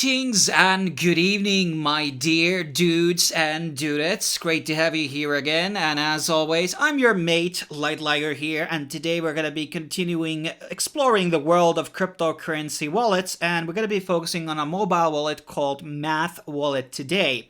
Greetings and good evening, my dear dudes and dudettes. Great to have you here again. And as always, I'm your mate, Light Liger here. And today we're going to be continuing exploring the world of cryptocurrency wallets. And we're going to be focusing on a mobile wallet called MathWallet today.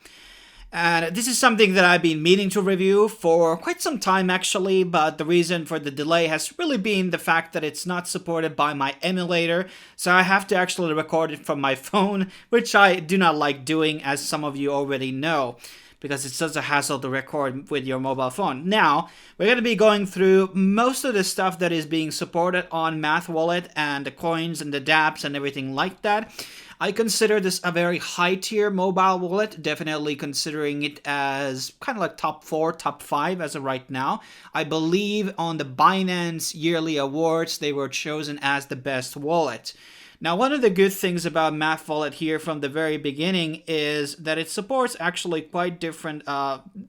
And this is something that I've been meaning to review for quite some time actually, but the reason for the delay has really been the fact that it's not supported by my emulator, so I have to actually record it from my phone, which I do not like doing, as some of you already know, because it's such a hassle to record with your mobile phone. Now, we're going to be going through most of the stuff that is being supported on MathWallet and the coins and the DApps and everything like that. I consider this a very high-tier mobile wallet, definitely considering it as kind of like top 4, top 5 as of right now. I believe on the Binance yearly awards, they were chosen as the best wallet. Now, one of the good things about MathWallet here from the very beginning is that it supports actually quite different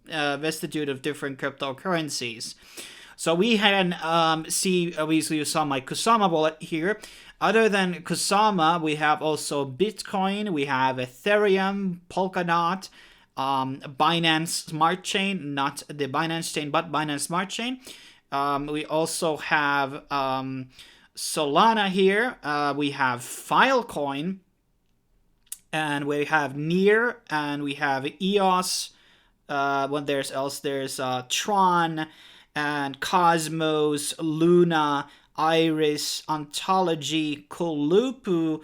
vestigial of different cryptocurrencies. So we had obviously you saw my Kusama wallet here. Other than Kusama, we have also Bitcoin, we have Ethereum, Polkadot, Binance Smart Chain, not the Binance Chain, but Binance Smart Chain. We also have Solana here. We have Filecoin, and we have Near, and we have EOS. There's TRON, and Cosmos, Luna, Iris, Ontology, Kulupu,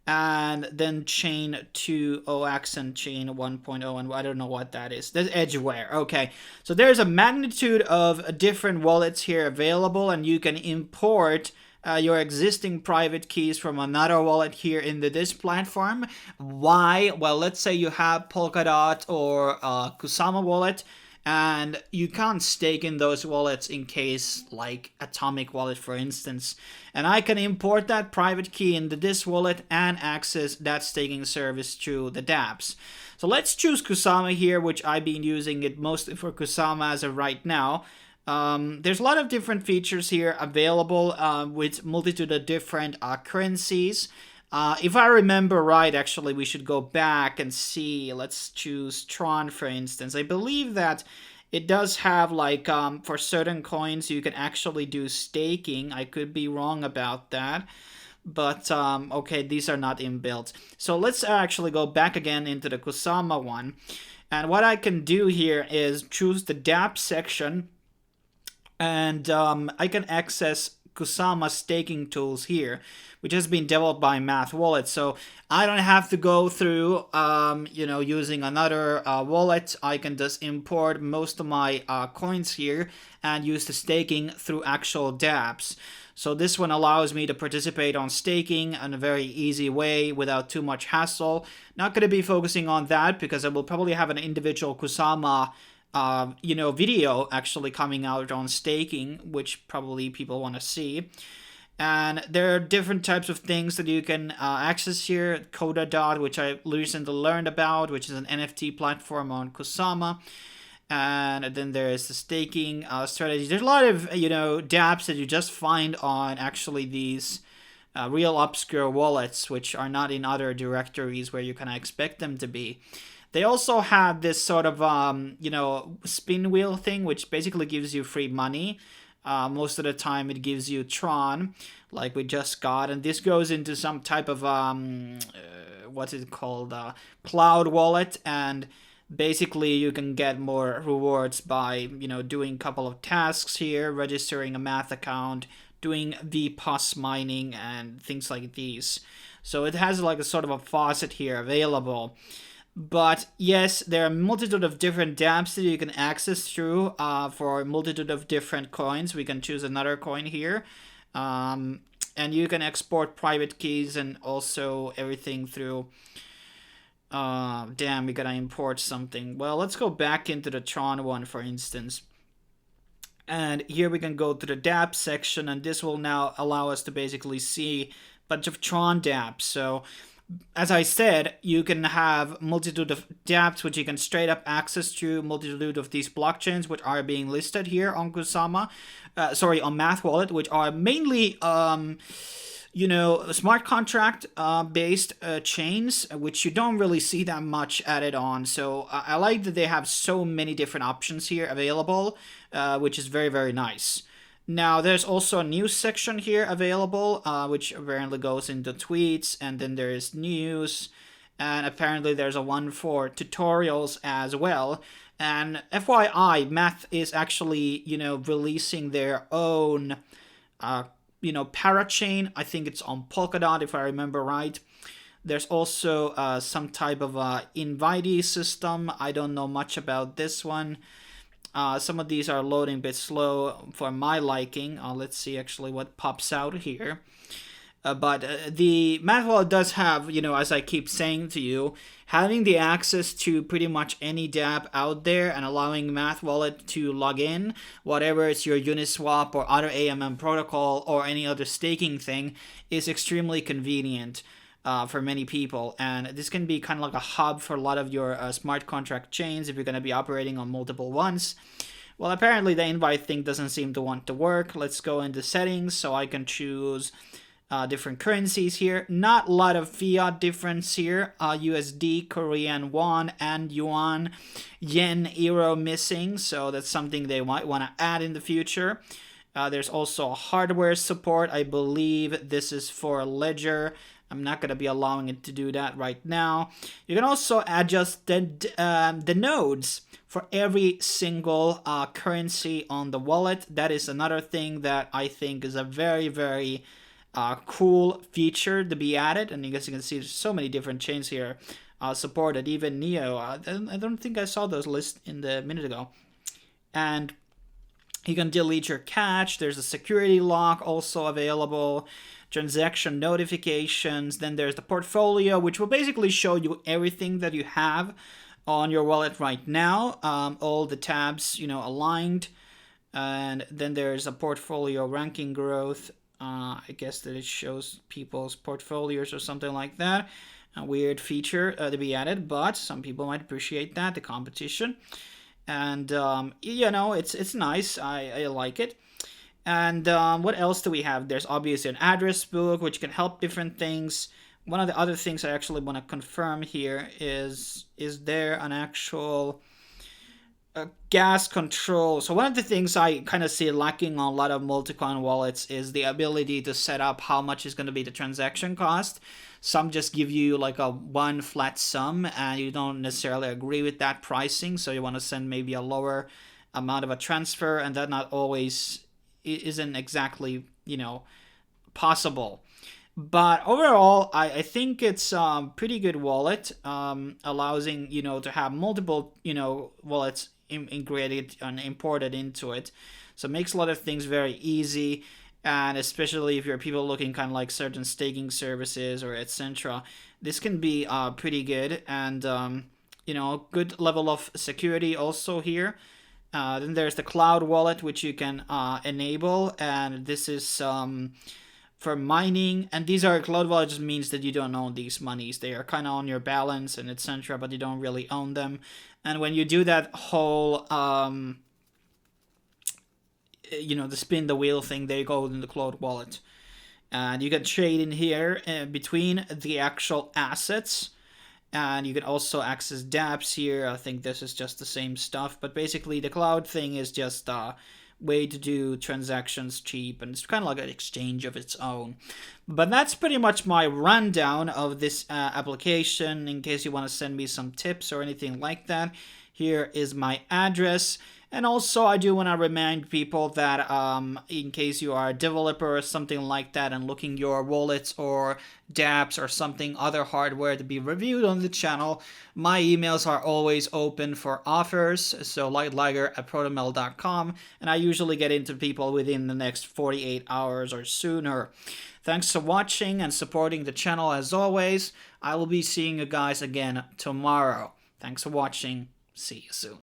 and then Chain 2.0x and Chain 1.0, and I don't know what that is. That's Edgeware. Okay, so there's a magnitude of different wallets here available, and you can import your existing private keys from another wallet here into this platform. Why? Well, let's say you have Polkadot or Kusama wallet, and you can't stake in those wallets in case, like Atomic Wallet, for instance. And I can import that private key into this wallet and access that staking service through the DApps. So let's choose Kusama here, which I've been using it mostly for Kusama as of right now. There's a lot of different features here available with multitude of different currencies. If I remember right, actually, we should go back and see. Let's choose TRON, for instance. I believe that it does have, like, for certain coins, you can actually do staking. I could be wrong about that. But, okay, these are not inbuilt. So let's actually go back again into the Kusama one. And what I can do here is choose the DApp section. And I can access Kusama staking tools here, which has been developed by MathWallet. So I don't have to go through, using another wallet. I can just import most of my coins here and use the staking through actual DApps. So this one allows me to participate on staking in a very easy way without too much hassle. Not going to be focusing on that because I will probably have an individual Kusama video actually coming out on staking, which probably people want to see. And there are different types of things that you can access here. Polkadot, which I recently learned about, which is an NFT platform on Kusama. And then there is the staking strategy. There's a lot of, dApps that you just find on actually these real obscure wallets, which are not in other directories where you kind of expect them to be. They also have this sort of, spin wheel thing, which basically gives you free money. Most of the time it gives you TRON, like we just got. And this goes into some type of, what's it called, cloud wallet. And basically you can get more rewards by, doing a couple of tasks here, registering a math account, doing VPOS mining, and things like these. So it has like a sort of a faucet here available. But yes, there are a multitude of different DApps that you can access through for a multitude of different coins. We can choose another coin here. And you can export private keys and also everything through... damn, we gotta import something. Well, let's go back into the TRON one, for instance. And here we can go to the DApp section, and this will now allow us to basically see a bunch of TRON DApps. So... as I said, you can have multitude of DApps which you can straight up access to, multitude of these blockchains which are being listed here on Kusama, on MathWallet, which are mainly smart contract based chains, which you don't really see that much added on. So I like that they have so many different options here available, which is very, very nice. Now, there's also a news section here available, which apparently goes into tweets, and then there is news, and apparently there's a one for tutorials as well. And FYI, Math is actually, releasing their own, parachain. I think it's on Polkadot, if I remember right. There's also some type of invitee system. I don't know much about this one. Some of these are loading a bit slow for my liking. Let's see actually what pops out here. But the MathWallet does have, as I keep saying to you, having the access to pretty much any DApp out there and allowing MathWallet to log in, whatever it's your Uniswap or other AMM protocol or any other staking thing, is extremely convenient for many people. And this can be kind of like a hub for a lot of your smart contract chains if you're going to be operating on multiple ones. Well, apparently the invite thing doesn't seem to want to work. Let's go into settings so I can choose different currencies here. Not a lot of fiat difference here. USD, Korean won, and yuan, yen, euro missing. So that's something they might want to add in the future. There's also hardware support. I believe this is for Ledger. I'm not going to be allowing it to do that right now. You can also adjust the nodes for every single currency on the wallet. That is another thing that I think is a very, very cool feature to be added. And you guys can see there's so many different chains here supported, even Neo. I don't think I saw those lists in the minute ago. And you can delete your cache. There's a security lock also available. Transaction notifications. Then there's the portfolio, which will basically show you everything that you have on your wallet right now. All the tabs, aligned. And then there's a portfolio ranking growth. I guess that it shows people's portfolios or something like that. A weird feature to be added, but some people might appreciate that, the competition. And, it's nice. I like it. And what else do we have? There's obviously an address book, which can help different things. One of the other things I actually want to confirm here is there an actual gas control? So one of the things I kind of see lacking on a lot of multi-coin wallets is the ability to set up how much is going to be the transaction cost. Some just give you like a one flat sum and you don't necessarily agree with that pricing. So you want to send maybe a lower amount of a transfer, and that not always isn't exactly, possible. But overall, I think it's pretty good wallet, allowing, to have multiple, wallets integrated and imported into it. So it makes a lot of things very easy. And especially if you're people looking kind of like certain staking services or etc., this can be pretty good. And, good level of security also here. Then there's the cloud wallet, which you can enable, and this is for mining. And these are cloud wallet just means that you don't own these monies. They are kind of on your balance and etc., but you don't really own them. And when you do that whole, the spin the wheel thing, they go in the cloud wallet. And you can trade in here between the actual assets. And you can also access DApps here. I think this is just the same stuff. But basically, the cloud thing is just a way to do transactions cheap. And it's kind of like an exchange of its own. But that's pretty much my rundown of this application. In case you want to send me some tips or anything like that, here is my address. And also, I do want to remind people that in case you are a developer or something like that and looking your wallets or dApps or something, other hardware to be reviewed on the channel, my emails are always open for offers. So lightliger@protonmail.com, and I usually get into people within the next 48 hours or sooner. Thanks for watching and supporting the channel as always. I will be seeing you guys again tomorrow. Thanks for watching. See you soon.